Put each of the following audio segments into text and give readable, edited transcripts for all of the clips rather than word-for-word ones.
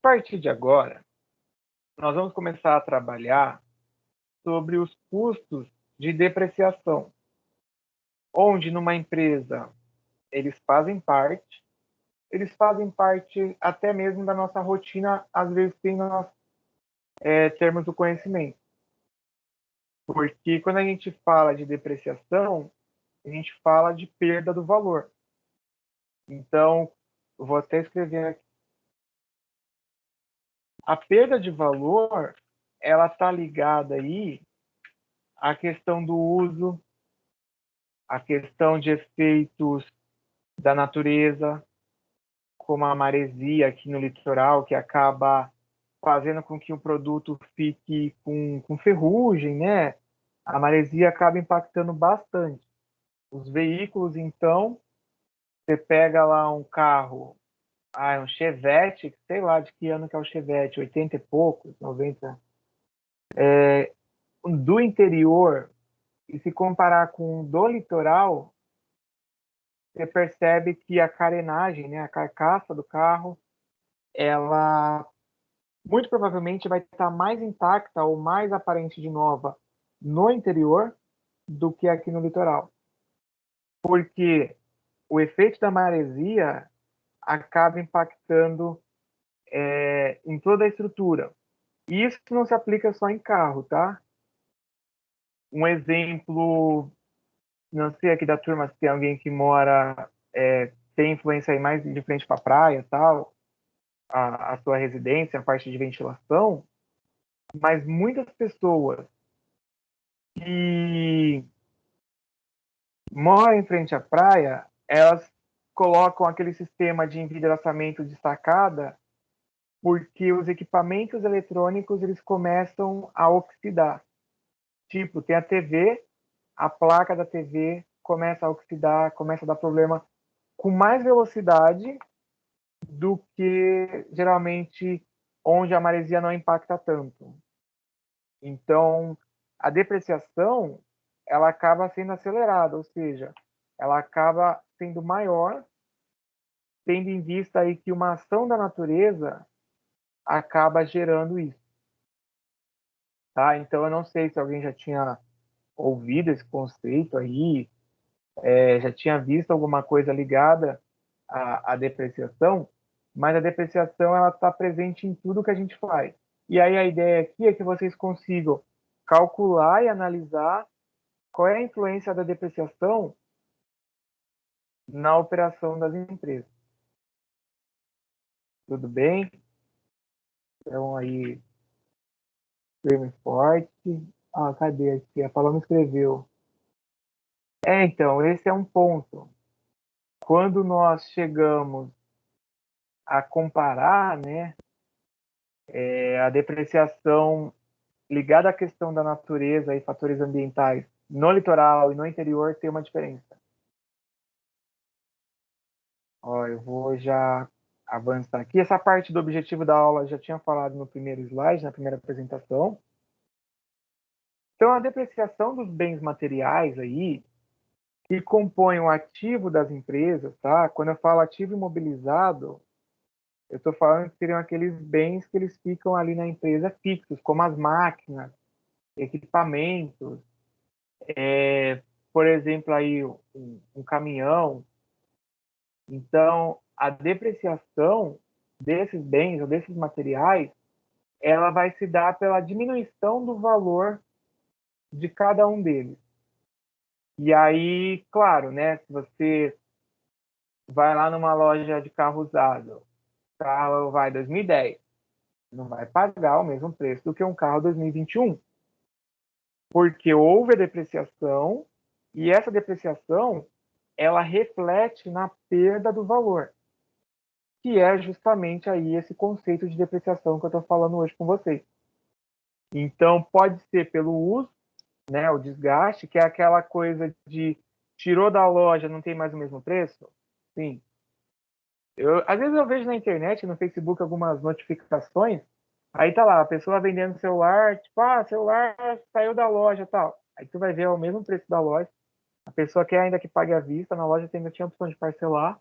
partir de agora, nós vamos começar a trabalhar sobre os custos de depreciação, onde numa empresa eles fazem parte até mesmo da nossa rotina, às vezes sem nós termos o conhecimento. Porque quando a gente fala de depreciação, a gente fala de perda do valor. Então, eu vou até escrever aqui. A perda de valor, ela está ligada aí à questão do uso, à questão de efeitos da natureza, como a maresia aqui no litoral, que acaba fazendo com que o produto fique com ferrugem, né? A maresia acaba impactando bastante. Os veículos, então, você pega lá um carro, um Chevette, sei lá de que ano que é o Chevette, 80 e poucos, 90, do interior, e se comparar com o do litoral, você percebe que a carenagem, né, a carcaça do carro, ela muito provavelmente vai estar mais intacta ou mais aparente de nova no interior do que aqui no litoral. Porque o efeito da maresia acaba impactando em toda a estrutura. E isso não se aplica só em carro, tá? Um exemplo, não sei aqui da turma se tem alguém que mora, tem influência aí mais de frente para a praia tal, a sua residência, a parte de ventilação, mas muitas pessoas que moram em frente à praia, elas colocam aquele sistema de envidraçamento de sacada porque os equipamentos eletrônicos eles começam a oxidar. Tipo, tem a TV, a placa da TV começa a oxidar, começa a dar problema com mais velocidade do que geralmente onde a maresia não impacta tanto. Então, a depreciação ela acaba sendo acelerada, ou seja, ela acaba sendo maior, tendo em vista aí que uma ação da natureza acaba gerando isso. Tá? Então, eu não sei se alguém já tinha ouvido esse conceito aí, já tinha visto alguma coisa ligada à depreciação, mas a depreciação ela está presente em tudo que a gente faz. E aí a ideia aqui é que vocês consigam calcular e analisar qual é a influência da depreciação na operação das empresas. Tudo bem? Então aí, firme e forte. Cadê aqui? A Paloma escreveu. Então, esse é um ponto. Quando nós chegamos a comparar, né, a depreciação ligada à questão da natureza e fatores ambientais no litoral e no interior, tem uma diferença. Eu vou já avançar aqui. Essa parte do objetivo da aula eu já tinha falado no primeiro slide, na primeira apresentação. Então, a depreciação dos bens materiais aí, que compõem o ativo das empresas, tá? Quando eu falo ativo imobilizado, eu estou falando que seriam aqueles bens que eles ficam ali na empresa fixos, como as máquinas, equipamentos, por exemplo, aí um caminhão. Então, a depreciação desses bens ou desses materiais, ela vai se dar pela diminuição do valor de cada um deles. E aí, claro, né, se você vai lá numa loja de carro usado, carro vai 2010, não vai pagar o mesmo preço do que um carro 2021, porque houve a depreciação e essa depreciação ela reflete na perda do valor, que é justamente aí esse conceito de depreciação que eu estou falando hoje com vocês. Então, pode ser pelo uso, né, o desgaste, que é aquela coisa de tirou da loja, não tem mais o mesmo preço? Sim. Às vezes eu vejo na internet, no Facebook, algumas notificações, aí tá lá, a pessoa vendendo celular, tipo, celular saiu da loja e tal. Aí tu vai ver o mesmo preço da loja, a pessoa quer ainda que pague à vista, na loja ainda tinha opção de parcelar,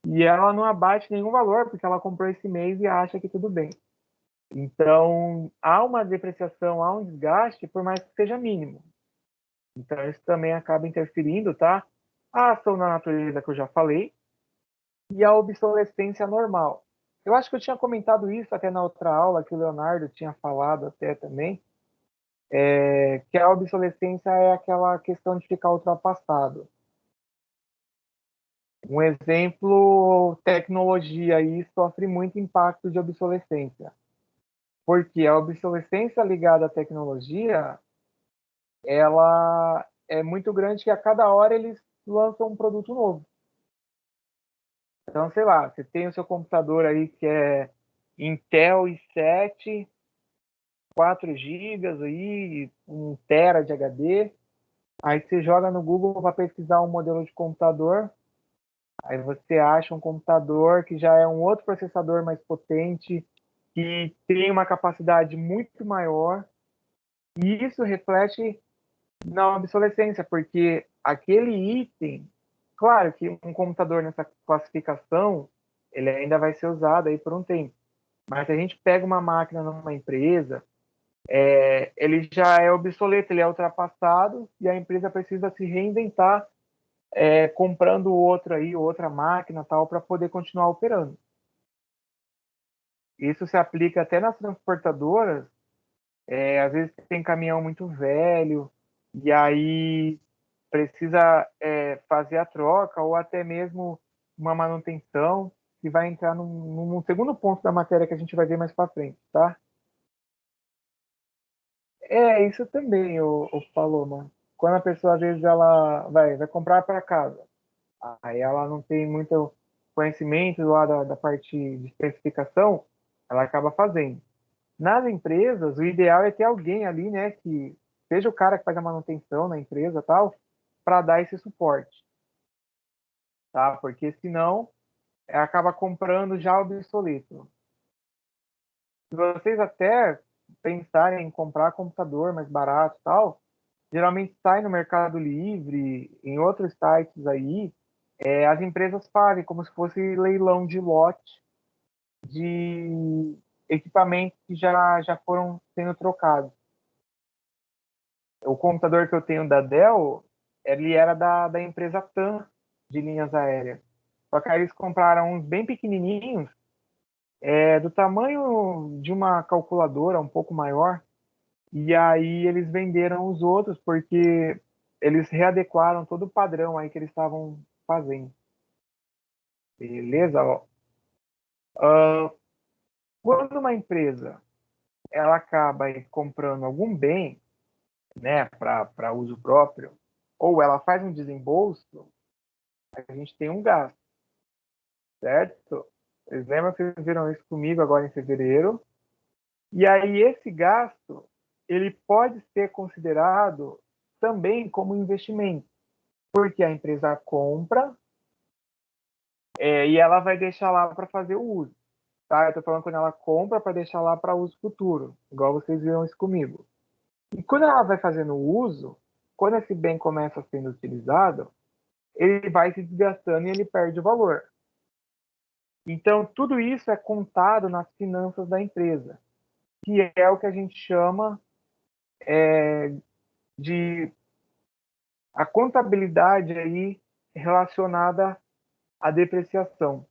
e ela não abate nenhum valor, porque ela comprou esse mês e acha que tudo bem. Então, há uma depreciação, há um desgaste, por mais que seja mínimo. Então, isso também acaba interferindo, tá? A ação na natureza, que eu já falei, e a obsolescência normal. Eu acho que eu tinha comentado isso até na outra aula, que o Leonardo tinha falado até também, que a obsolescência é aquela questão de ficar ultrapassado. Um exemplo, tecnologia aí sofre muito impacto de obsolescência, porque a obsolescência ligada à tecnologia, ela é muito grande, que a cada hora eles lançam um produto novo. Então, sei lá, você tem o seu computador aí que é Intel i7, 4 gigas aí, 1 tera de HD. Aí você joga no Google para pesquisar um modelo de computador. Aí você acha um computador que já é um outro processador mais potente, que tem uma capacidade muito maior. E isso reflete na obsolescência, porque aquele item, claro que um computador nessa classificação, ele ainda vai ser usado aí por um tempo. Mas se a gente pega uma máquina numa empresa, ele já é obsoleto, ele é ultrapassado e a empresa precisa se reinventar, comprando outro aí, outra máquina tal, para poder continuar operando. Isso se aplica até nas transportadoras. Às vezes tem caminhão muito velho e aí precisa fazer a troca ou até mesmo uma manutenção, que vai entrar num segundo ponto da matéria que a gente vai ver mais para frente, tá? Isso também, o Paloma. Quando a pessoa, às vezes, ela vai comprar para casa, aí ela não tem muito conhecimento lá da parte de especificação, ela acaba fazendo. Nas empresas, o ideal é ter alguém ali, né, que seja o cara que faz a manutenção na empresa tal, para dar esse suporte, tá? Porque senão acaba comprando já obsoleto. Se vocês até pensarem em comprar computador mais barato e tal, geralmente sai no Mercado Livre, em outros sites aí, as empresas fazem como se fosse leilão de lote de equipamentos que já foram sendo trocados. O computador que eu tenho da Dell, ele era da empresa TAM, de linhas aéreas. Só que aí eles compraram uns bem pequenininhos, do tamanho de uma calculadora, um pouco maior, e aí eles venderam os outros porque eles readequaram todo o padrão aí que eles estavam fazendo. Beleza? Ó. Quando uma empresa ela acaba aí comprando algum bem, né, para uso próprio, ou ela faz um desembolso, a gente tem um gasto, certo? Vocês lembram que vocês viram isso comigo agora em fevereiro? E aí esse gasto, ele pode ser considerado também como investimento, porque a empresa compra, e ela vai deixar lá para fazer o uso. Tá? Eu estou falando quando ela compra para deixar lá para uso futuro, igual vocês viram isso comigo. E quando ela vai fazendo o uso, quando esse bem começa sendo utilizado, ele vai se desgastando e ele perde o valor. Então, tudo isso é contado nas finanças da empresa, que é o que a gente chama de a contabilidade aí relacionada à depreciação.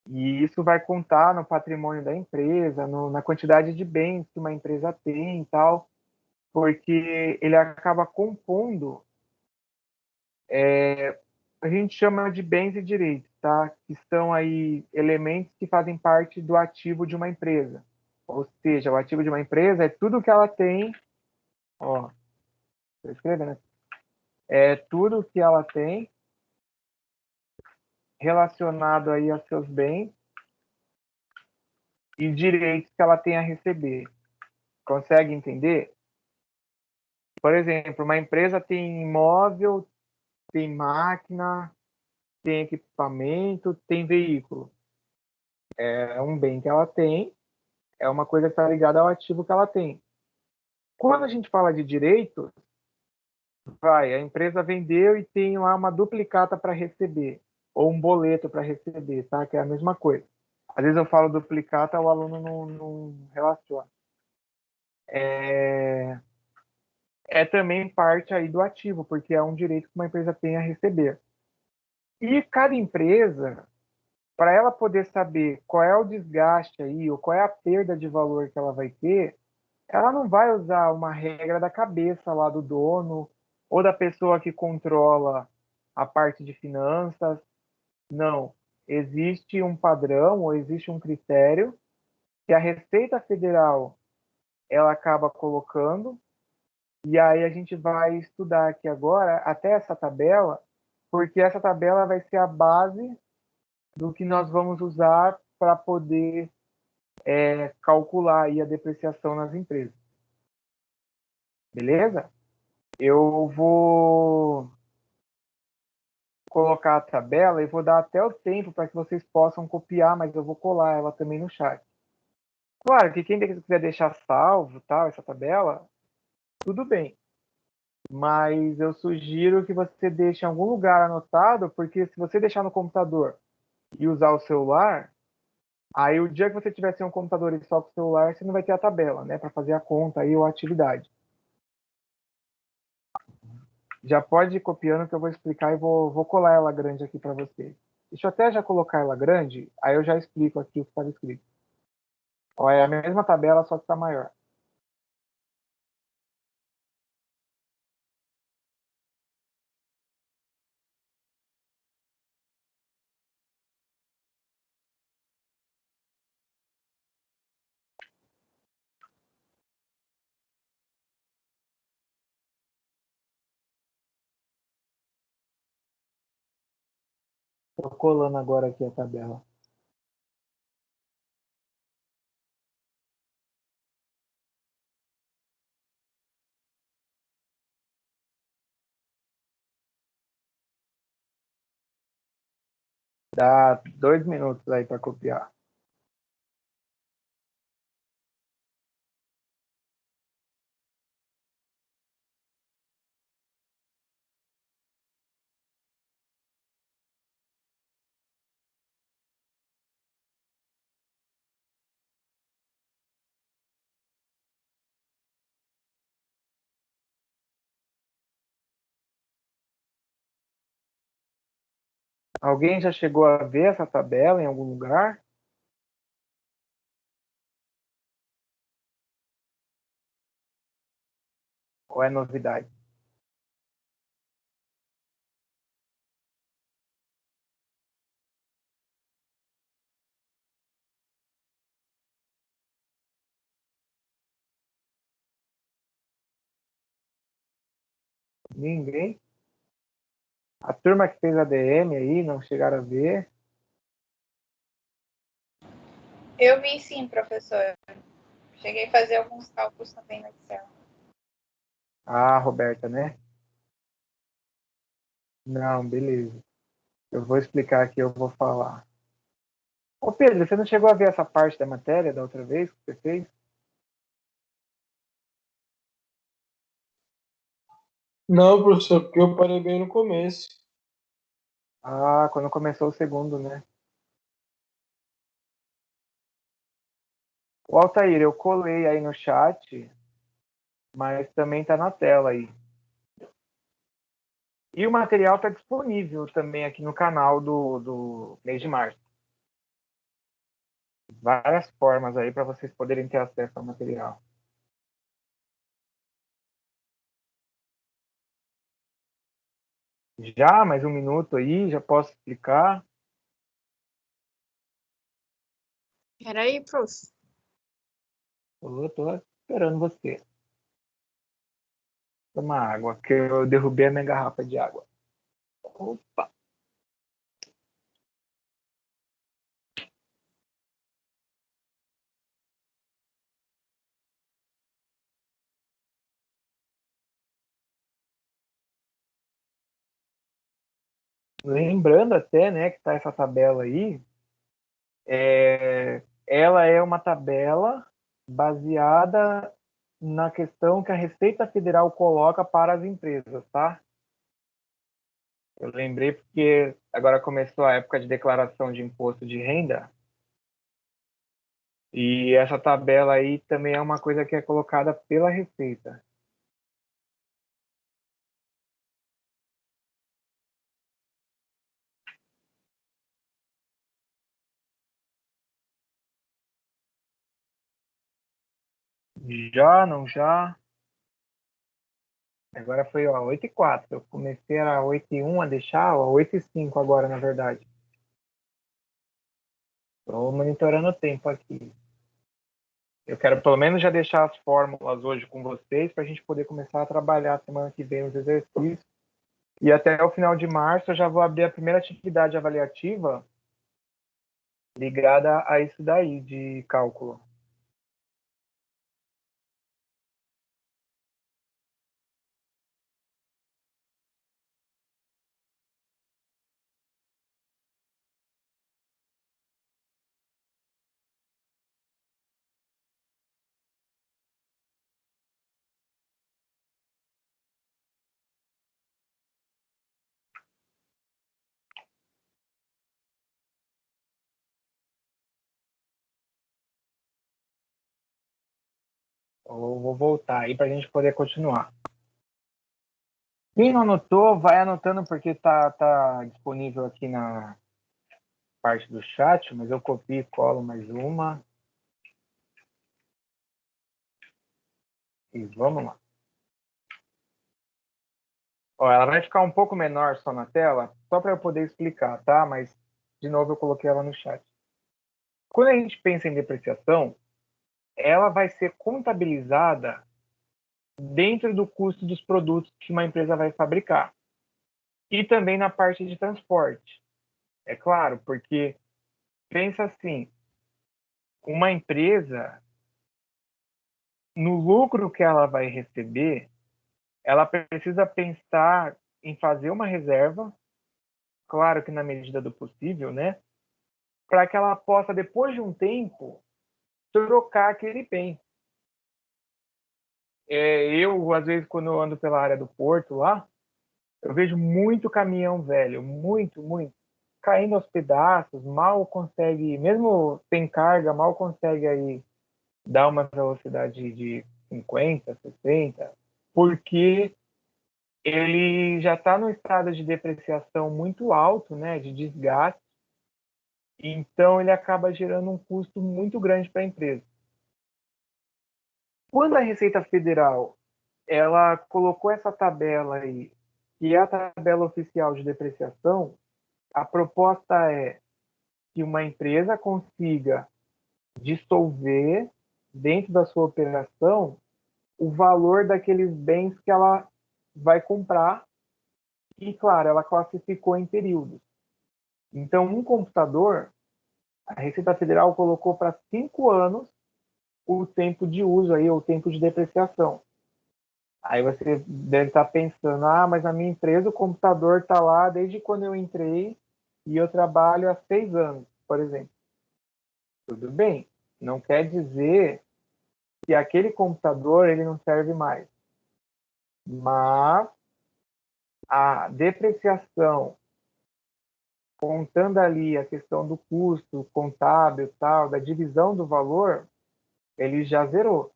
E isso vai contar no patrimônio da empresa, na quantidade de bens que uma empresa tem e tal, porque ele acaba compondo, a gente chama de bens e direitos, tá? Que são aí elementos que fazem parte do ativo de uma empresa. Ou seja, o ativo de uma empresa é tudo que ela tem, ó, vou escrever, né? É tudo que ela tem relacionado aí a seus bens e direitos que ela tem a receber. Consegue entender? Por exemplo, uma empresa tem imóvel, tem máquina, tem equipamento, tem veículo. É um bem que ela tem, é uma coisa que está ligada ao ativo que ela tem. Quando a gente fala de direito, a empresa vendeu e tem lá uma duplicata para receber, ou um boleto para receber, tá? Que é a mesma coisa. Às vezes eu falo duplicata, o aluno não relaciona. É também parte aí do ativo, porque é um direito que uma empresa tem a receber. E cada empresa, para ela poder saber qual é o desgaste aí, ou qual é a perda de valor que ela vai ter, ela não vai usar uma regra da cabeça lá do dono ou da pessoa que controla a parte de finanças. Não. Existe um padrão ou existe um critério que a Receita Federal ela acaba colocando, e aí a gente vai estudar aqui agora até essa tabela, porque essa tabela vai ser a base do que nós vamos usar para poder calcular aí a depreciação nas empresas. Beleza? Eu vou colocar a tabela e vou dar até o tempo para que vocês possam copiar, mas eu vou colar ela também no chat. Claro que quem quiser deixar salvo, tal, essa tabela, tudo bem. Mas eu sugiro que você deixe em algum lugar anotado, porque se você deixar no computador e usar o celular, aí o dia que você tiver sem um computador e só com o celular, você não vai ter a tabela, né, para fazer a conta aí ou a atividade. Já pode ir copiando que eu vou explicar e vou colar ela grande aqui para vocês. Deixa eu até já colocar ela grande, aí eu já explico aqui o que estava escrito. Ó, é a mesma tabela, só que está maior. Estou colando agora aqui a tabela. Dá 2 minutos aí para copiar. Alguém já chegou a ver essa tabela em algum lugar? Ou é novidade? Ninguém? A turma que fez a DM aí não chegaram a ver? Eu vi sim, professor. Cheguei a fazer alguns cálculos também no Excel. Ah, Roberta, né? Não, beleza. Eu vou explicar aqui, eu vou falar. Ô Pedro, você não chegou a ver essa parte da matéria da outra vez que você fez? Não, professor, porque eu parei bem no começo. Ah, quando começou o segundo, né? O Altair, eu colei aí no chat, mas também tá na tela aí. E o material está disponível também aqui no canal do mês de março. Várias formas aí para vocês poderem ter acesso ao material. Já, mais 1 minuto aí, já posso explicar. Peraí, prof. Eu tô esperando você. Toma água, que eu derrubei a minha garrafa de água. Opa! Lembrando até, né, que tá essa tabela aí, ela é uma tabela baseada na questão que a Receita Federal coloca para as empresas, tá? Eu lembrei porque agora começou a época de declaração de imposto de renda E essa tabela aí também é uma coisa que é colocada pela Receita. Já, não já? Agora foi, ó, 8:04. Eu comecei era 8:01 a deixar, ó, 8:05 agora, na verdade. Estou monitorando o tempo aqui. Eu quero pelo menos já deixar as fórmulas hoje com vocês para a gente poder começar a trabalhar semana que vem os exercícios. E até o final de março eu já vou abrir a primeira atividade avaliativa ligada a isso daí de cálculo. Eu vou voltar aí para a gente poder continuar. Quem não anotou, vai anotando porque tá disponível aqui na parte do chat, mas eu copio e colo mais uma. E vamos lá. Ó, ela vai ficar um pouco menor só na tela, só para eu poder explicar, tá? Mas, de novo, eu coloquei ela no chat. Quando a gente pensa em depreciação, ela vai ser contabilizada dentro do custo dos produtos que uma empresa vai fabricar. E também na parte de transporte. É claro, porque pensa assim, uma empresa, no lucro que ela vai receber, ela precisa pensar em fazer uma reserva, claro que na medida do possível, né? Para que ela possa, depois de um tempo, trocar aquele bem. Eu, às vezes, quando eu ando pela área do porto lá, eu vejo muito caminhão velho, muito, caindo aos pedaços, mal consegue, mesmo sem carga, mal consegue aí dar uma velocidade de 50, 60, porque ele já está no estado de depreciação muito alto, né, de desgaste, então ele acaba gerando um custo muito grande para a empresa. Quando a Receita Federal ela colocou essa tabela aí, que é a tabela oficial de depreciação, a proposta é que uma empresa consiga dissolver dentro da sua operação o valor daqueles bens que ela vai comprar e, claro, ela classificou em períodos. Então, um computador, a Receita Federal colocou para 5 anos o tempo de uso aí, o tempo de depreciação. Aí você deve estar pensando, ah, mas na minha empresa o computador está lá desde quando eu entrei e eu trabalho há 6 anos, por exemplo. Tudo bem, não quer dizer que aquele computador ele não serve mais. Mas a depreciação, contando ali a questão do custo contábil, tal, da divisão do valor, ele já zerou.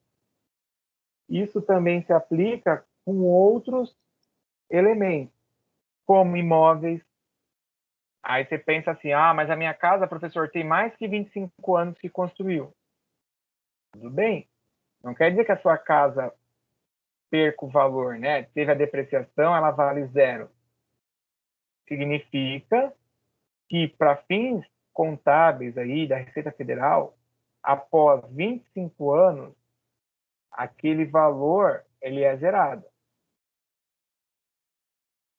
Isso também se aplica com outros elementos, como imóveis. Aí você pensa assim, ah, mas a minha casa, professor, tem mais que 25 anos que construiu. Tudo bem. Não quer dizer que a sua casa perca o valor, né? Teve a depreciação, ela vale zero. Significa que, para fins contábeis aí da Receita Federal, após 25 anos, aquele valor ele é zerado.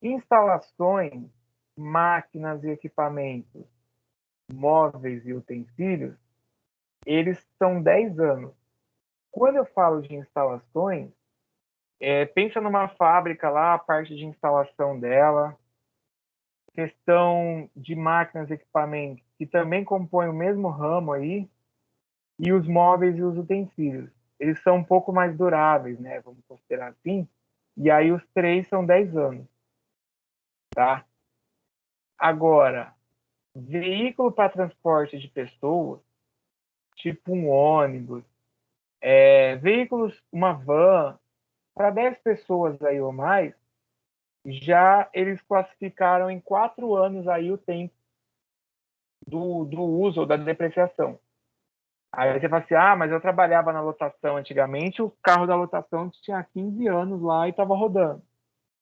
Instalações, máquinas e equipamentos, móveis e utensílios, eles são 10 anos. Quando eu falo de instalações, pensa numa fábrica lá, a parte de instalação dela, questão de máquinas e equipamentos, que também compõem o mesmo ramo aí, e os móveis e os utensílios. Eles são um pouco mais duráveis, né? Vamos considerar assim. E aí os três são 10 anos, tá? Agora, veículo para transporte de pessoas, tipo um ônibus, veículos, uma van, para 10 pessoas aí ou mais, já eles classificaram em 4 anos aí o tempo do uso ou da depreciação. Aí você fala assim, mas eu trabalhava na lotação antigamente, o carro da lotação tinha 15 anos lá e estava rodando.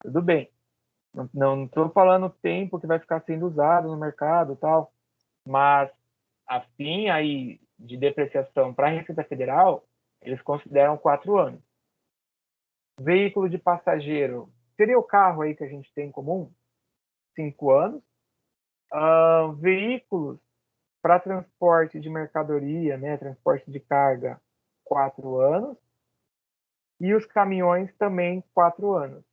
Tudo bem. Não estou falando o tempo que vai ficar sendo usado no mercado e tal, mas a fim aí de depreciação para a Receita Federal, eles consideram 4 anos. Veículo de passageiro, seria o carro aí que a gente tem em comum? 5 anos. Veículos para transporte de mercadoria, né, transporte de carga, 4 anos. E os caminhões também 4 anos.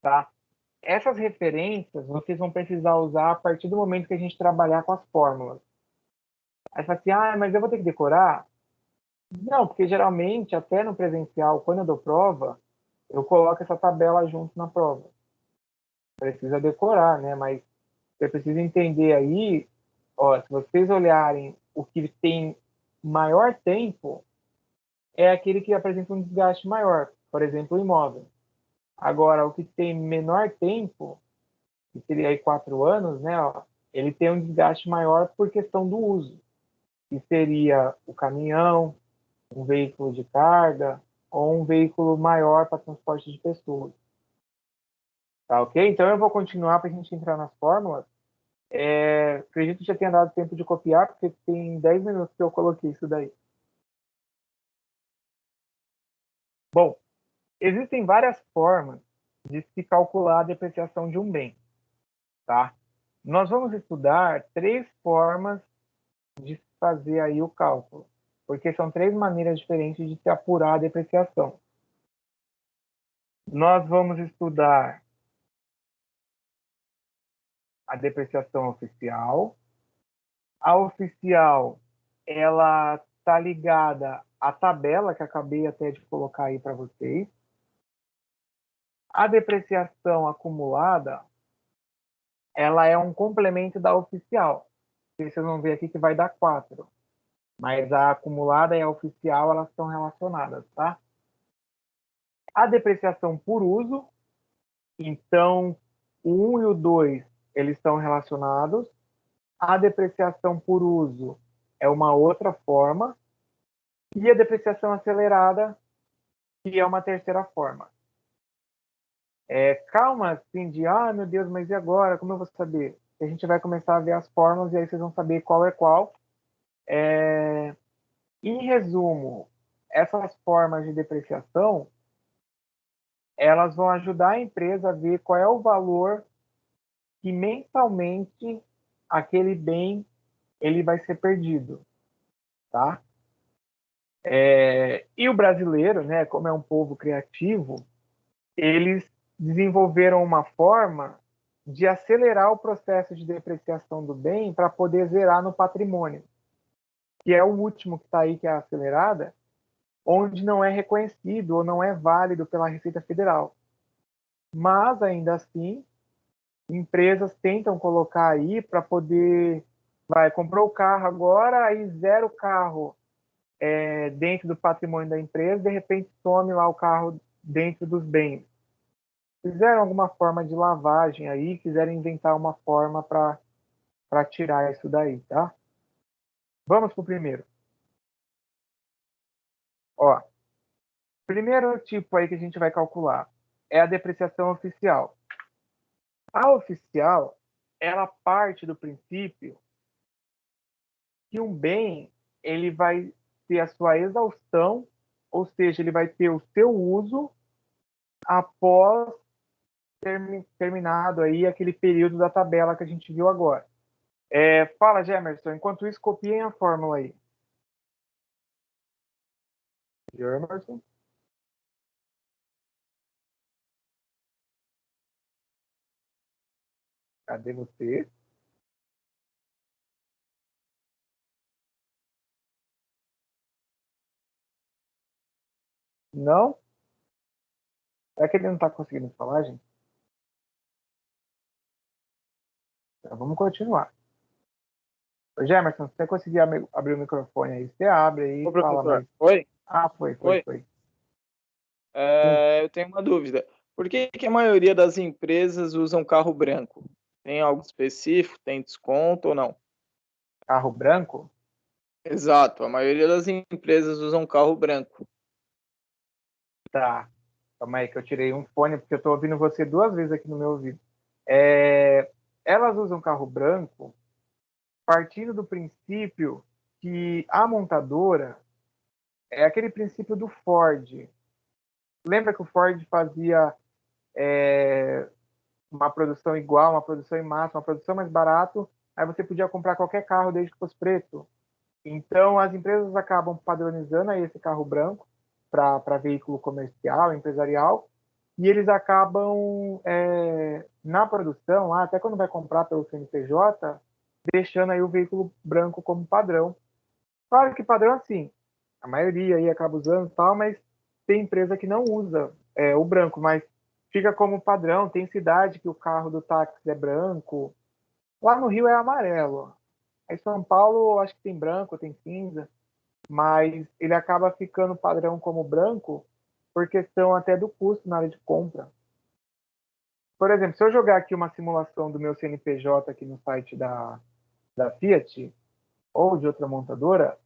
Tá? Essas referências vocês vão precisar usar a partir do momento que a gente trabalhar com as fórmulas. Aí você fala assim, mas eu vou ter que decorar? Não, porque geralmente, até no presencial, quando eu dou prova, eu coloco essa tabela junto na prova. Precisa decorar, né? Mas você precisa entender aí, ó, se vocês olharem o que tem maior tempo, é aquele que apresenta um desgaste maior, por exemplo, o imóvel. Agora, o que tem menor tempo, que seria aí 4 anos, né, ó, ele tem um desgaste maior por questão do uso, que seria o caminhão, um veículo de carga ou um veículo maior para transporte de pessoas. Tá ok? Então eu vou continuar para a gente entrar nas fórmulas. Acredito que já tenha dado tempo de copiar, porque tem 10 minutos que eu coloquei isso daí. Bom, existem várias formas de se calcular a depreciação de um bem. Tá? Nós vamos estudar 3 formas de fazer aí o cálculo, porque são 3 maneiras diferentes de se apurar a depreciação. Nós vamos estudar a depreciação oficial. A oficial, ela está ligada à tabela que acabei até de colocar aí para vocês. A depreciação acumulada, ela é um complemento da oficial. Vocês vão ver aqui que vai dar 4. Mas a acumulada e a oficial, elas estão relacionadas, tá? A depreciação por uso, então, o 1 e o 2, eles estão relacionados. A depreciação por uso é uma outra forma. E a depreciação acelerada, que é uma terceira forma. Calma, assim, meu Deus, mas e agora? Como eu vou saber? A gente vai começar a ver as formas e aí vocês vão saber qual é qual. Em resumo, essas formas de depreciação, elas vão ajudar a empresa a ver qual é o valor que mensalmente aquele bem ele vai ser perdido, tá? E o brasileiro, né, como é um povo criativo, eles desenvolveram uma forma de acelerar o processo de depreciação do bem para poder zerar no patrimônio, que é o último que está aí, que é a acelerada, onde não é reconhecido ou não é válido pela Receita Federal. Mas, ainda assim, empresas tentam colocar aí para poder... comprou o carro agora, aí zera o carro dentro do patrimônio da empresa, de repente some lá o carro dentro dos bens. Fizeram alguma forma de lavagem aí, quiseram inventar uma forma para tirar isso daí, tá? Vamos para o primeiro. Ó, primeiro tipo aí que a gente vai calcular é a depreciação oficial. A oficial, ela parte do princípio que um bem ele vai ter a sua exaustão, ou seja, ele vai ter o seu uso após terminado aí aquele período da tabela que a gente viu agora. Fala, Gemerson, enquanto isso, copiem a fórmula aí. Gemerson? Cadê você? Não? É que ele não está conseguindo falar, gente? Então, vamos continuar. Ô, Gemerson, se você conseguir abrir o microfone aí, você abre aí Ô, e fala professor. mais. Oi? Ah, foi. Oi? Eu tenho uma dúvida. Por que que a maioria das empresas usam carro branco? Tem algo específico? Tem desconto ou não? Carro branco? Exato, a maioria das empresas usam carro branco. Tá. Calma aí que eu tirei um fone, porque eu tô ouvindo você duas vezes aqui no meu ouvido. Elas usam carro branco partindo do princípio que a montadora é aquele princípio do Ford. Lembra que o Ford fazia uma produção igual, uma produção em massa, uma produção mais barato, aí você podia comprar qualquer carro desde que fosse preto. Então, as empresas acabam padronizando aí esse carro branco para veículo comercial, empresarial, e eles acabam, na produção, até quando vai comprar pelo CNPJ, deixando aí o veículo branco como padrão. Claro que padrão, assim, a maioria aí acaba usando e tal, mas tem empresa que não usa o branco, mas fica como padrão. Tem cidade que o carro do táxi é branco. Lá no Rio é amarelo. Aí em São Paulo, acho que tem branco, tem cinza, mas ele acaba ficando padrão como branco por questão até do custo na hora de compra. Por exemplo, se eu jogar aqui uma simulação do meu CNPJ aqui no site da Fiat ou de outra montadora,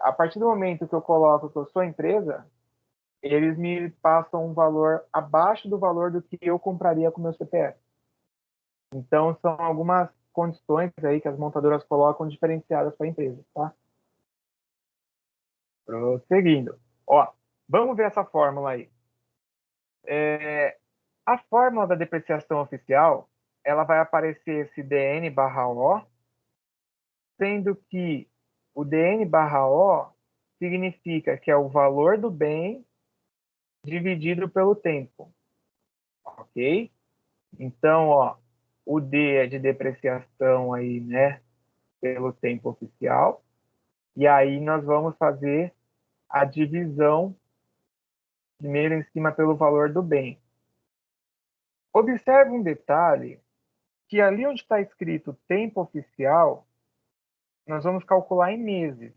a partir do momento que eu coloco que eu sou empresa, eles me passam um valor abaixo do valor do que eu compraria com o meu CPF. Então, são algumas condições aí que as montadoras colocam diferenciadas para a empresa, tá? Prosseguindo. Ó, vamos ver essa fórmula aí. A fórmula da depreciação oficial, ela vai aparecer esse DN/O, sendo que o DN/O significa que é o valor do bem dividido pelo tempo, ok? Então, ó, o D é de depreciação aí, né, pelo tempo oficial, e aí nós vamos fazer a divisão primeiro em cima pelo valor do bem. Observe um detalhe, que ali onde está escrito tempo oficial, nós vamos calcular em meses,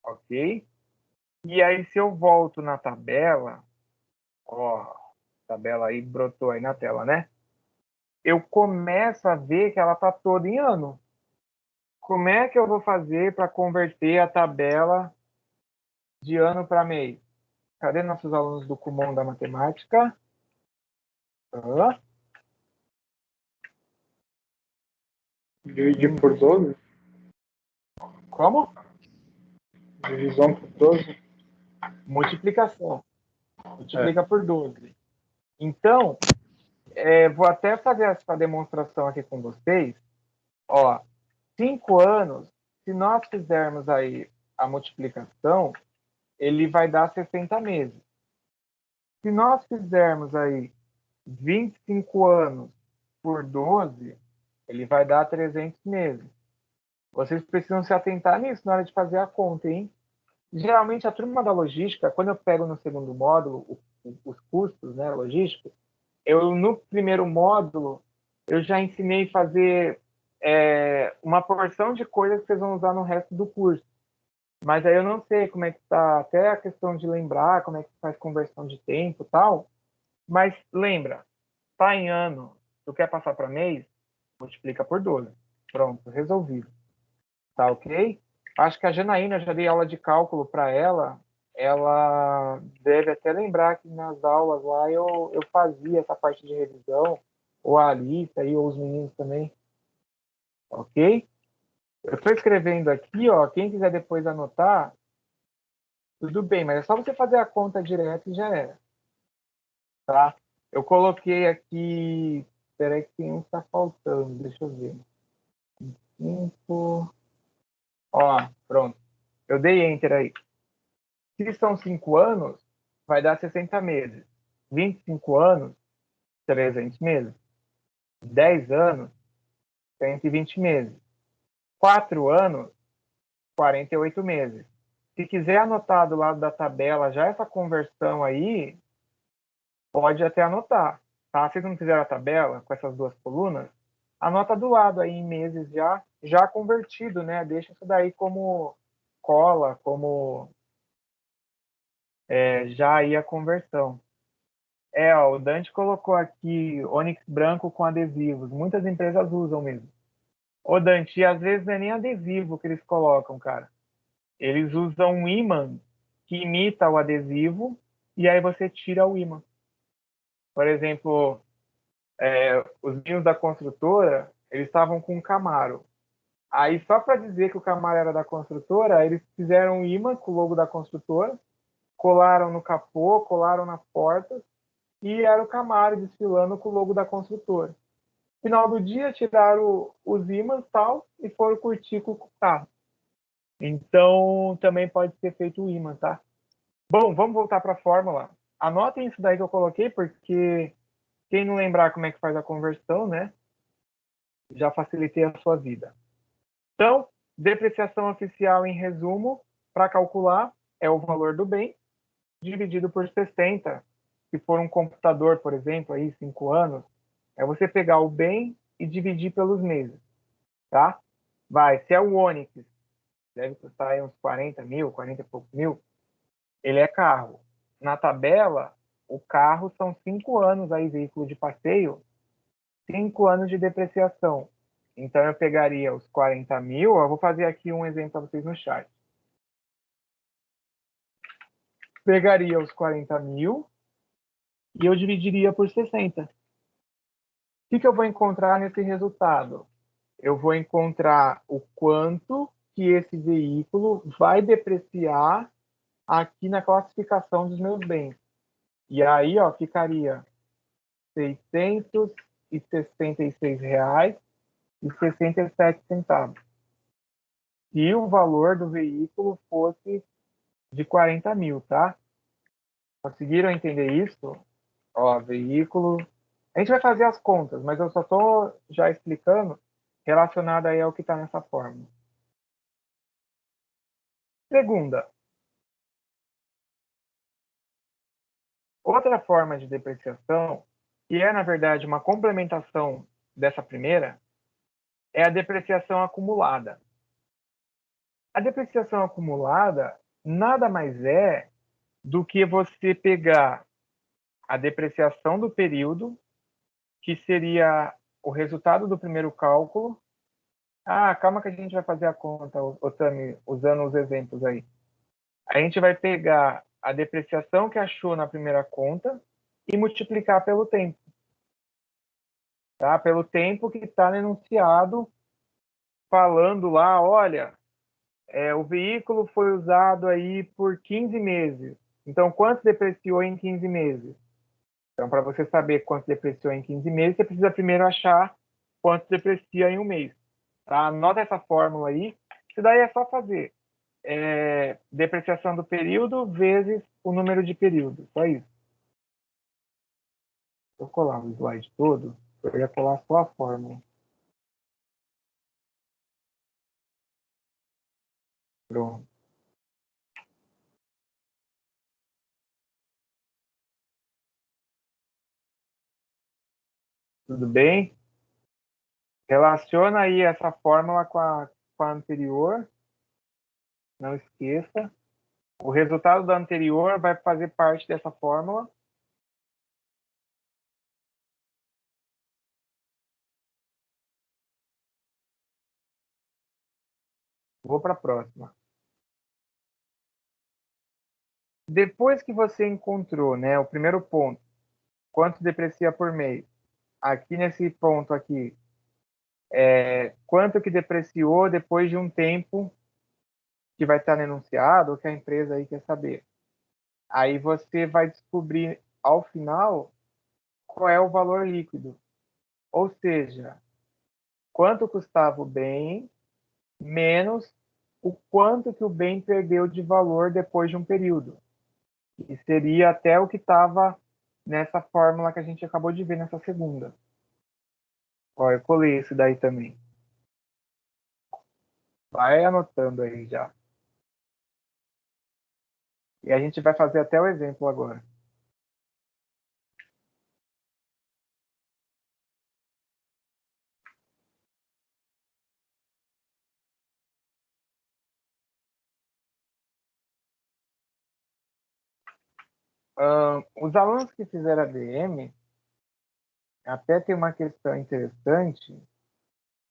ok? E aí, se eu volto na tabela, ó, a tabela aí brotou aí na tela, né? Eu começo a ver que ela está toda em ano. Como é que eu vou fazer para converter a tabela de ano para mês? Cadê nossos alunos do Kumon da matemática? Dividir por 12? Como? Divisão por 12? Multiplicação. Multiplica por 12. Então, vou até fazer essa demonstração aqui com vocês. Ó, 5 anos, se nós fizermos aí a multiplicação, ele vai dar 60 meses. Se nós fizermos aí 25 anos por 12, ele vai dar 300 meses. Vocês precisam se atentar nisso na hora de fazer a conta, hein? Geralmente, a turma da logística, quando eu pego no segundo módulo os custos, né, logísticos, no primeiro módulo, eu já ensinei a fazer uma porção de coisas que vocês vão usar no resto do curso. Mas aí eu não sei como é que está, até a questão de lembrar, como é que faz conversão de tempo e tal. Mas lembra, está em ano, tu quer passar para mês, multiplica por 12. Pronto, resolvido. Tá ok? Acho que a Janaína, já dei aula de cálculo para ela. Ela deve até lembrar que nas aulas lá eu fazia essa parte de revisão, ou a Alice aí, ou os meninos também. Ok? Eu estou escrevendo aqui, ó. Quem quiser depois anotar, tudo bem, mas é só você fazer a conta direto e já era. Tá? Eu coloquei aqui. Espera aí que tem um que está faltando. Deixa eu ver. 5. Ó, pronto. Eu dei enter aí. Se são 5 anos, vai dar 60 meses. 25 anos, 300 meses. 10 anos, 120 meses. 4 anos, 48 meses. Se quiser anotar do lado da tabela já essa conversão aí, pode até anotar. Tá? Se não fizer a tabela com essas duas colunas, anota do lado aí em meses já convertido, né? Deixa isso daí como cola, como já aí a conversão. Ó, o Dante colocou aqui ônix branco com adesivos. Muitas empresas usam mesmo. Ô, Dante, e às vezes não é nem adesivo que eles colocam, cara. Eles usam um ímã que imita o adesivo e aí você tira o ímã. Por exemplo, os vinhos da construtora, eles estavam com um Camaro. Aí, só para dizer que o Camaro era da construtora, eles fizeram um ímã com o logo da construtora, colaram no capô, colaram na porta, e era o Camaro desfilando com o logo da construtora. No final do dia, tiraram os ímãs e tal, e foram curtir com o carro. Então, também pode ser feito o ímã, tá? Bom, vamos voltar para a fórmula. Anotem isso daí que eu coloquei, porque quem não lembrar como é que faz a conversão, né? Já facilitei a sua vida. Então, depreciação oficial, em resumo, para calcular, é o valor do bem dividido por 60. Se for um computador, por exemplo, aí 5 anos, é você pegar o bem e dividir pelos meses, tá? Se é o Onix, deve custar aí uns 40 mil, 40 e poucos mil, ele é carro. Na tabela, o carro são 5 anos aí, veículo de passeio, 5 anos de depreciação. Então, eu pegaria os 40 mil, eu vou fazer aqui um exemplo para vocês no chat. Pegaria os 40 mil e eu dividiria por 60. O que eu vou encontrar nesse resultado? Eu vou encontrar o quanto que esse veículo vai depreciar aqui na classificação dos meus bens. E aí, ó, ficaria R$ 666,67. Se o valor do veículo fosse de 40 mil, tá? Conseguiram entender isso? Ó, veículo... A gente vai fazer as contas, mas eu só estou já explicando relacionado aí ao que está nessa fórmula. Segunda. Outra forma de depreciação, que é, na verdade, uma complementação dessa primeira, é a depreciação acumulada. A depreciação acumulada nada mais é do que você pegar a depreciação do período, que seria o resultado do primeiro cálculo. Calma que a gente vai fazer a conta, Otami, usando os exemplos aí. A gente vai pegar a depreciação que achou na primeira conta e multiplicar pelo tempo. Tá? Pelo tempo que está enunciado, falando lá, olha, o veículo foi usado aí por 15 meses. Então, quanto depreciou em 15 meses? Então, para você saber quanto depreciou em 15 meses, você precisa primeiro achar quanto deprecia em um mês. Tá? Anota essa fórmula aí. Isso daí é só fazer depreciação do período vezes o número de períodos. Só isso. Vou colar o slide todo. Eu ia colar só a fórmula. Pronto. Tudo bem? Relaciona aí essa fórmula com a anterior. Não esqueça. O resultado da anterior vai fazer parte dessa fórmula. Vou para a próxima. Depois que você encontrou, né, o primeiro ponto, quanto deprecia por mês, aqui nesse ponto aqui, quanto que depreciou depois de um tempo que vai estar no enunciado, ou que a empresa aí quer saber. Aí você vai descobrir, ao final, qual é o valor líquido. Ou seja, quanto custava o bem, menos o quanto que o bem perdeu de valor depois de um período. E seria até o que estava nessa fórmula que a gente acabou de ver nessa segunda. Ó, eu colei esse daí também. Vai anotando aí já. E a gente vai fazer até o exemplo agora. Os alunos que fizeram ADM, até tem uma questão interessante,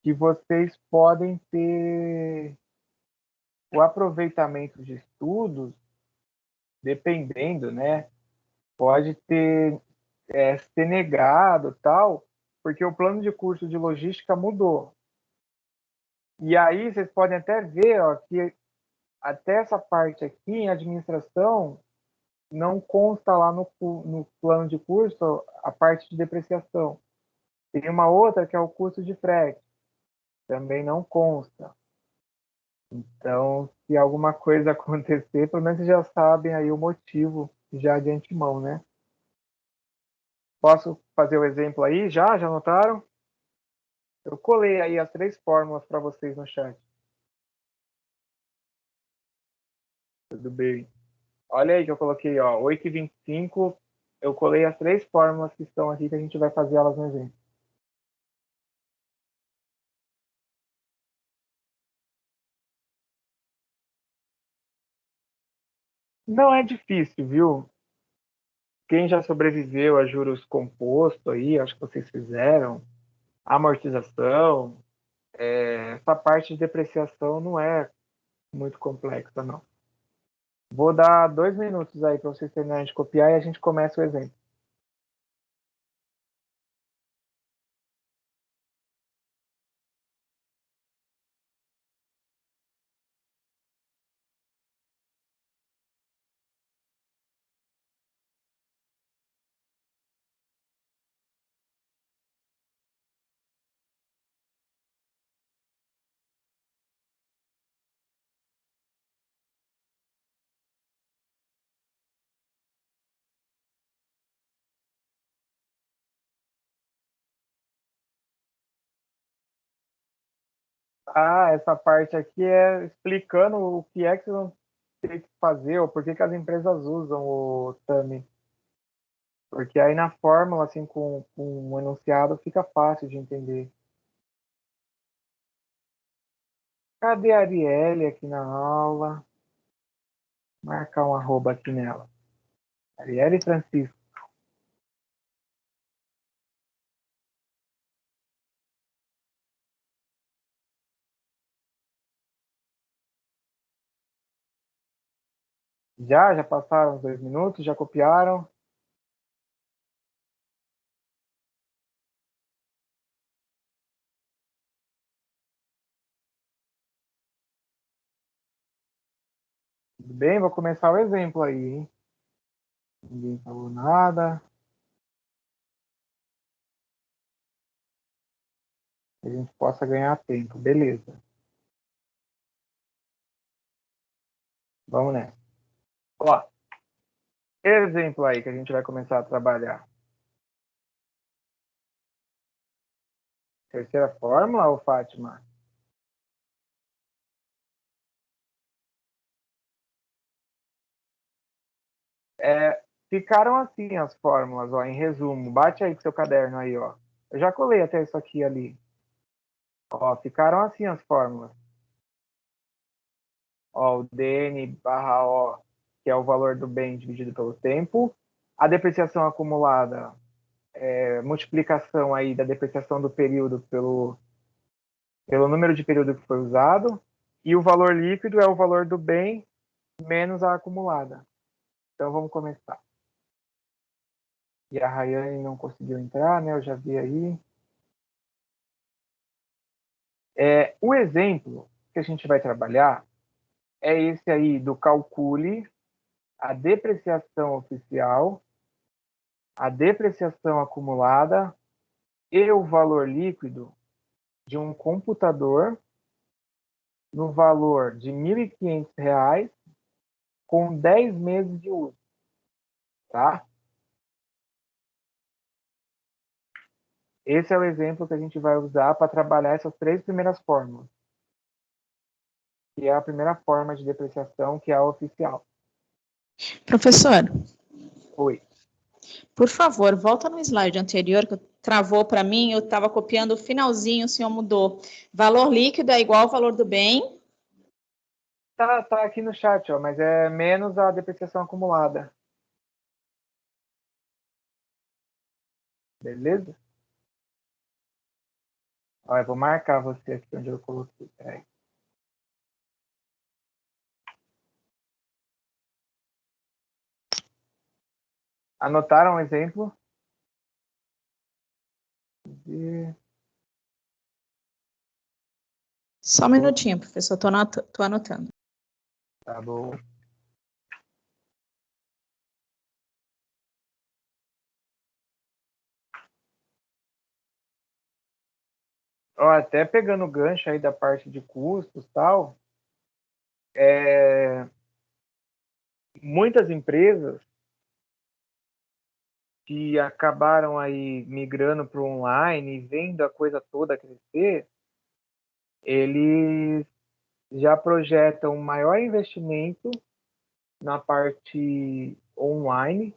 que vocês podem ter o aproveitamento de estudos, dependendo, né? Pode ter ser negado, tal, porque o plano de curso de logística mudou. E aí vocês podem até ver, ó, que até essa parte aqui em administração não consta lá no plano de curso a parte de depreciação. Tem uma outra que é o custo de frete, também não consta. Então, se alguma coisa acontecer, pelo menos vocês já sabem aí o motivo já de antemão, né? Posso fazer o exemplo aí? Já anotaram? Eu colei aí as 3 fórmulas para vocês no chat. Tudo bem. Olha aí que eu coloquei, ó, 8h25. Eu colei as 3 fórmulas que estão aqui, que a gente vai fazer elas no exemplo. Não é difícil, viu? Quem já sobreviveu a juros compostos aí, acho que vocês fizeram, amortização, essa parte de depreciação não é muito complexa, não. Vou dar 2 minutos aí para vocês terminarem de copiar e a gente começa o exemplo. Ah, essa parte aqui é explicando o que é que vocês vão ter que fazer, ou por que as empresas usam o TAMI. Porque aí na fórmula, assim, com um enunciado, fica fácil de entender. Cadê a Arielle aqui na aula? Marcar um arroba aqui nela. Arielle Francisco. Já passaram os 2 minutos? Já copiaram? Tudo bem? Vou começar o exemplo aí, hein? Ninguém falou nada. Que a gente possa ganhar tempo. Beleza. Vamos nessa. Ó, exemplo aí que a gente vai começar a trabalhar. Terceira fórmula, ou Fátima? Ficaram assim as fórmulas, ó, em resumo. Bate aí com seu caderno aí, ó. Eu já colei até isso aqui ali. Ó, ficaram assim as fórmulas. Ó, o dn/o, que é o valor do bem dividido pelo tempo. A depreciação acumulada, multiplicação aí da depreciação do período pelo número de período que foi usado. E o valor líquido é o valor do bem menos a acumulada. Então, vamos começar. E a Rayane não conseguiu entrar, né? Eu já vi aí. O exemplo que a gente vai trabalhar é esse aí do calcule a depreciação oficial, a depreciação acumulada e o valor líquido de um computador no valor de R$ 1.500 com 10 meses de uso, tá? Esse é o exemplo que a gente vai usar para trabalhar essas 3 primeiras fórmulas, que é a primeira forma de depreciação, que é a oficial. Professor, Oi. por favor, volta no slide anterior que travou para mim, eu estava copiando o finalzinho, o senhor mudou. Valor líquido é igual ao valor do bem? Tá aqui no chat, ó, mas é menos a depreciação acumulada. Beleza? Ó, eu vou marcar você aqui onde eu coloquei. Peraí. Anotaram um exemplo? Só um minutinho, professor, tô anotando. Tá bom. Ó, até pegando o gancho aí da parte de custos e tal, muitas empresas que acabaram aí migrando para o online e vendo a coisa toda crescer, eles já projetam um maior investimento na parte online.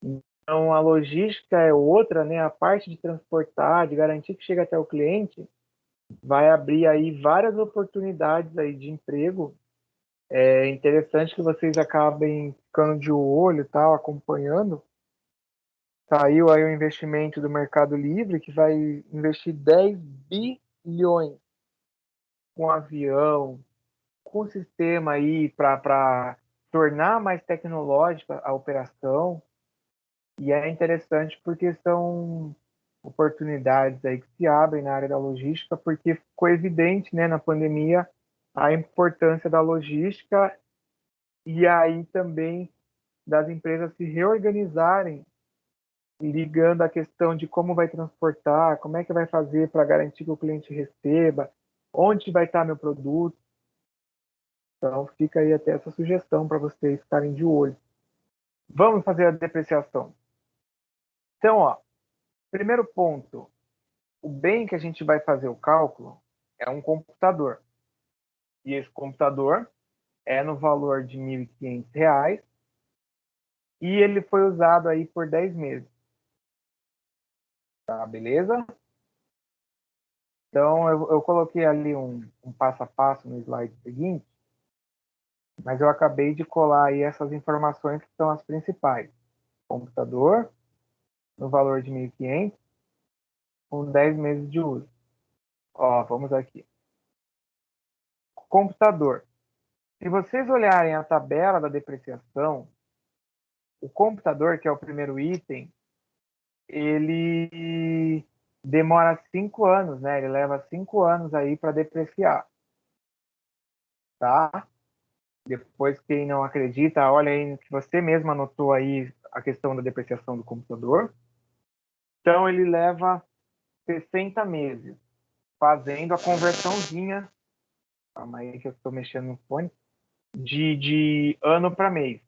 Então, a logística é outra, né? A parte de transportar, de garantir que chega até o cliente, vai abrir aí várias oportunidades aí de emprego. É interessante que vocês acabem ficando de olho, tal, acompanhando. Saiu aí o investimento do Mercado Livre, que vai investir 10 bilhões com avião, com sistema aí para tornar mais tecnológica a operação. E é interessante porque são oportunidades aí que se abrem na área da logística, porque ficou evidente, né, na pandemia, a importância da logística e aí também das empresas se reorganizarem, ligando a questão de como vai transportar, como é que vai fazer para garantir que o cliente receba, onde vai estar meu produto. Então, fica aí até essa sugestão para vocês ficarem de olho. Vamos fazer a depreciação. Então, ó, primeiro ponto, o bem que a gente vai fazer o cálculo é um computador. E esse computador é no valor de R$ 1.500 e ele foi usado aí por 10 meses. Tá, beleza? Então, eu coloquei ali um passo a passo no slide seguinte, mas eu acabei de colar aí essas informações que são as principais. Computador, no valor de 1.500, com 10 meses de uso. Ó, vamos aqui. Computador. Se vocês olharem a tabela da depreciação, o computador, que é o primeiro item, ele demora 5 anos, né? Ele leva 5 anos aí para depreciar. Tá? Depois, quem não acredita, olha aí que você mesmo anotou aí a questão da depreciação do computador. Então, ele leva 60 meses, fazendo a conversãozinha, calma aí que eu estou mexendo no fone, de ano para mês.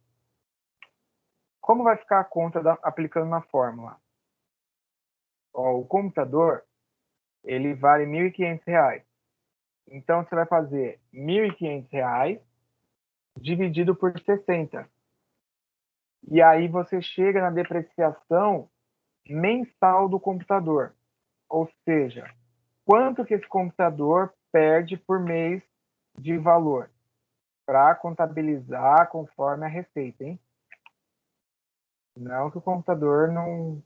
Como vai ficar a conta aplicando na fórmula? Ó, o computador, ele vale R$ 1.500. Então, você vai fazer R$ 1.500 dividido por 60. E aí você chega na depreciação mensal do computador. Ou seja, quanto que esse computador perde por mês de valor para contabilizar conforme a receita, hein? Não que o computador não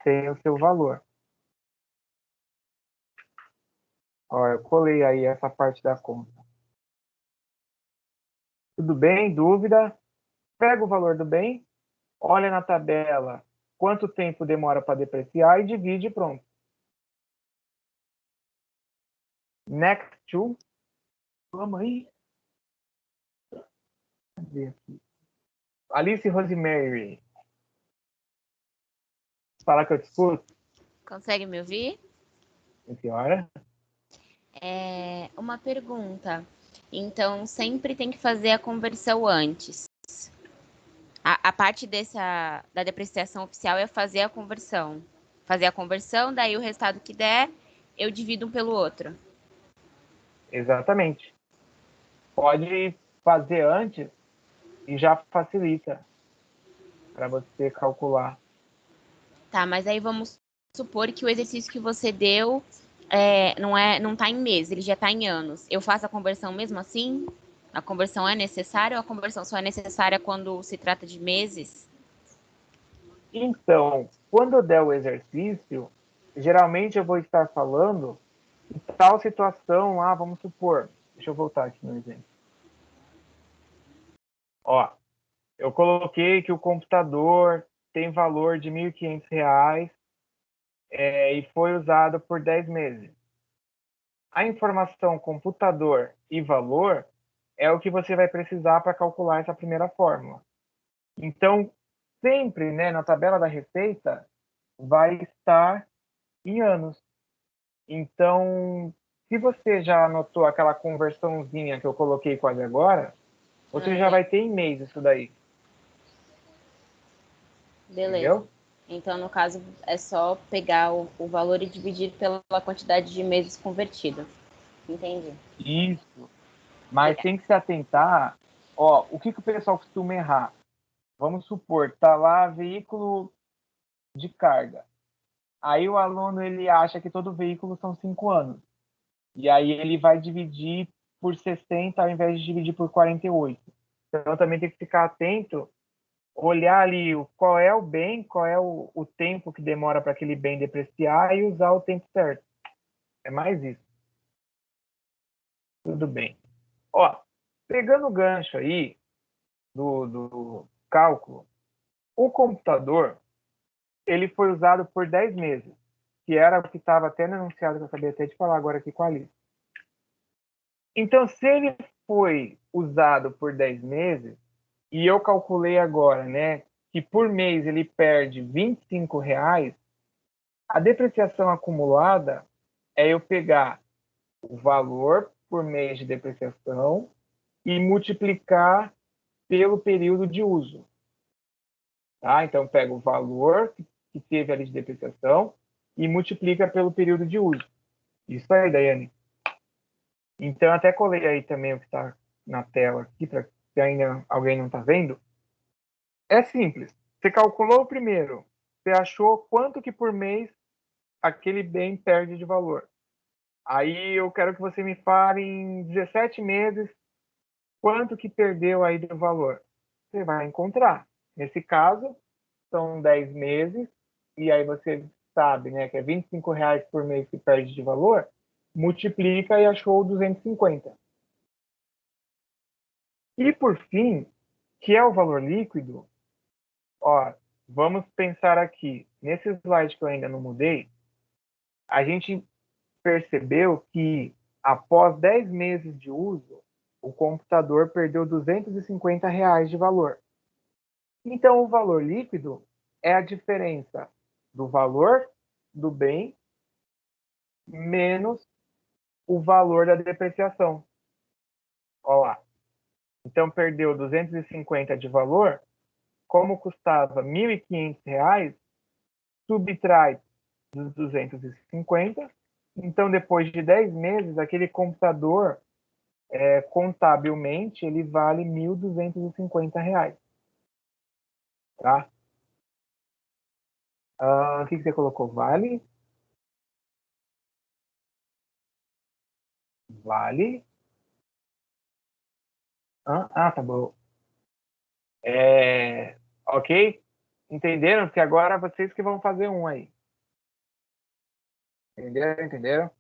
tenha o seu valor. Ó, eu colei aí essa parte da conta. Tudo bem? Dúvida? Pega o valor do bem, olha na tabela quanto tempo demora para depreciar e divide e pronto. Next to. Vamos aí. Cadê aqui? Alice Rosemary. Fala que eu te escuto. Consegue me ouvir? Senhora. Uma pergunta. Então, sempre tem que fazer a conversão antes. A parte da depreciação oficial é fazer a conversão. Fazer a conversão, daí o resultado que der, eu divido um pelo outro. Exatamente. Pode fazer antes e já facilita para você calcular. Tá, mas aí vamos supor que o exercício que você deu não tá em meses, ele já tá em anos. Eu faço a conversão mesmo assim? A conversão é necessária ou a conversão só é necessária quando se trata de meses? Então, quando eu der o exercício, geralmente eu vou estar falando em tal situação, vamos supor, deixa eu voltar aqui no exemplo. Ó, eu coloquei que o computador tem valor de R$ 1.500 e foi usado por 10 meses. A informação computador e valor é o que você vai precisar para calcular essa primeira fórmula. Então, sempre, né, na tabela da receita, vai estar em anos. Então, se você já anotou aquela conversãozinha que eu coloquei quase agora, você já vai ter em mês isso daí. Beleza. Entendeu? Então, no caso, é só pegar o valor e dividir pela quantidade de meses convertido. Entendi. Isso. Mas tem que se atentar, o que o pessoal costuma errar? Vamos supor, tá lá veículo de carga. Aí o aluno ele acha que todo veículo são 5 anos. E aí ele vai dividir por 60 ao invés de dividir por 48. Então também tem que ficar atento, olhar ali qual é o bem, qual é o tempo que demora para aquele bem depreciar e usar o tempo certo. É mais isso. Tudo bem. Pegando o gancho aí do cálculo, o computador ele foi usado por 10 meses, que era o que estava até no enunciado que eu acabei até de falar agora aqui com a Alice. Então, se ele foi usado por 10 meses, e eu calculei agora, né, que por mês ele perde R$ 25, a depreciação acumulada é eu pegar o valor por mês de depreciação e multiplicar pelo período de uso. Tá? Então, pega o valor que teve ali de depreciação e multiplica pelo período de uso. Isso aí, Daiane. Então, até colei aí também o que está na tela aqui, para se ainda alguém não está vendo. É simples. Você calculou o primeiro. Você achou quanto que por mês aquele bem perde de valor. Aí eu quero que você me fale em 17 meses quanto que perdeu aí do valor. Você vai encontrar. Nesse caso, são 10 meses, e aí você sabe, né, que é R$ 25 por mês que perde de valor, multiplica e achou 250. E por fim, que é o valor líquido, vamos pensar aqui, nesse slide que eu ainda não mudei, a gente percebeu que após 10 meses de uso, o computador perdeu R$ 250 de valor. Então, o valor líquido é a diferença do valor do bem menos o valor da depreciação. Olha lá. Então, perdeu 250 de valor. Como custava R$ 1.500, subtrai dos 250. Então, depois de 10 meses, aquele computador, contabilmente, ele vale R$ 1.250. Tá? O que você colocou? Vale? Vale. Tá bom. Ok? Entenderam? Porque agora vocês que vão fazer um aí. Entenderam?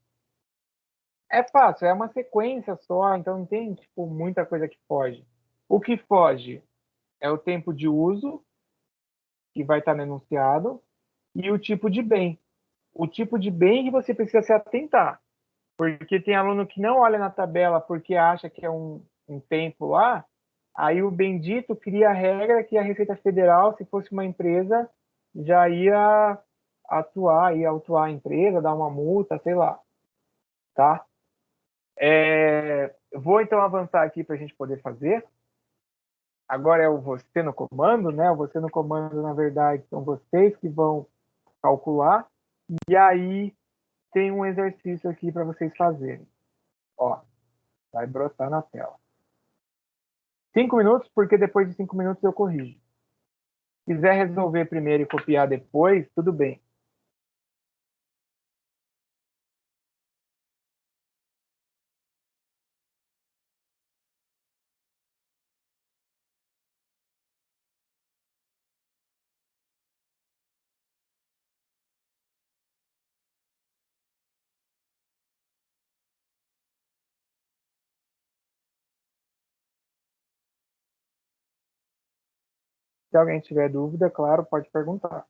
É fácil, é uma sequência só, então não tem muita coisa que foge. O que foge é o tempo de uso, que vai estar no enunciado, e o tipo de bem. O tipo de bem que você precisa se atentar. Porque tem aluno que não olha na tabela porque acha que é um tempo lá, aí o bendito cria a regra que a Receita Federal, se fosse uma empresa, já ia ia autuar a empresa, dar uma multa, sei lá. Tá? Vou então avançar aqui para a gente poder fazer. Agora é o você no comando, né? O você no comando, na verdade, são vocês que vão calcular. E aí tem um exercício aqui para vocês fazerem. Vai brotar na tela. 5 minutos, porque depois de 5 minutos eu corrijo. Se quiser resolver primeiro e copiar depois, tudo bem. Se alguém tiver dúvida, claro, pode perguntar.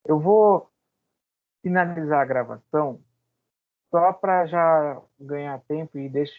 Eu vou finalizar a gravação só para já ganhar tempo e deixar